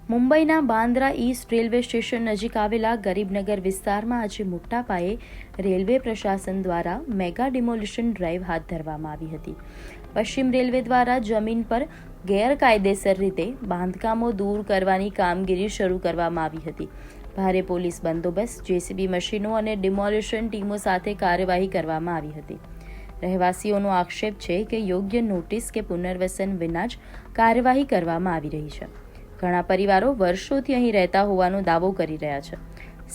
મુંબઈના Bandra East railway station નજીક આવેલા ગરીબનગર વિસ્તારમાં આજે મોટા પાયે રેલવે પ્રશાસન દ્વારા મેગા ડિમોલિશન ડ્રાઈવ હાથ ધરવામાં આવી હતી. પશ્ચિમ રેલવે દ્વારા જમીન પર ગેરકાયદેસર રીતે બાંધકામો દૂર કરવાની કામગીરી શરૂ કરવામાં આવી હતી. ભારે પોલીસ બંદોબસ્ત, જેસીબી મશીનો અને ડિમોલિશન ટીમો સાથે કાર્યવાહી કરવામાં આવી હતી. રહેવાસીઓનો આક્ષેપ છે કે યોગ્ય નોટિસ કે પુનર્વસન વિના જ કાર્યવાહી કરવામાં આવી રહી છે. ઘણા પરિવારો વર્ષોથી અહીં રહેતા હોવાનો દાવો કરી રહ્યા છે.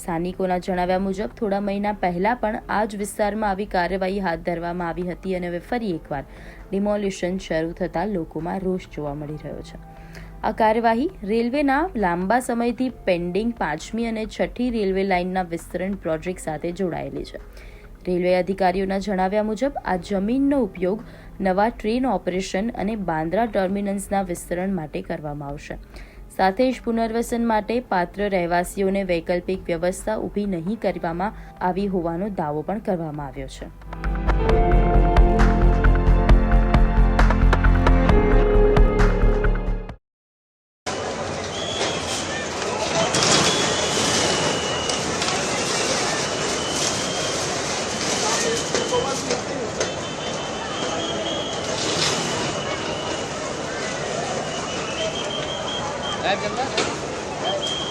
સ્થાનિકોના જણાવ્યા મુજબ થોડા મહિના પહેલા પણ આ જ વિસ્તારમાં આવી કાર્યવાહી હાથ ધરવામાં આવી હતી અને હવે ફરી એકવાર ડિમોલિશન શરૂ થતાં લોકોમાં રોષ જોવા મળી રહ્યો છે. આ કાર્યવાહી રેલવેના લાંબા સમયથી પેન્ડિંગ 5મી અને 6ઠી રેલવે લાઇનના વિસ્તરણ પ્રોજેક્ટ સાથે જોડાયેલી છે. રેલવે અધિકારીઓના જણાવ્યા મુજબ આ જમીનનો ઉપયોગ નવા ટ્રેન ઓપરેશન અને બાંદ્રા ટર્મિનલ્સના વિસ્તરણ માટે કરવામાં આવશે. સાથે જ પુનર્વસન માટે પાત્ર રહેવાસીઓને વૈકલ્પિક વ્યવસ્થા ઊભી નહીં કરવામાં આવી હોવાનો દાવો પણ કરવામાં આવ્યો છે. गायब चल रहा है।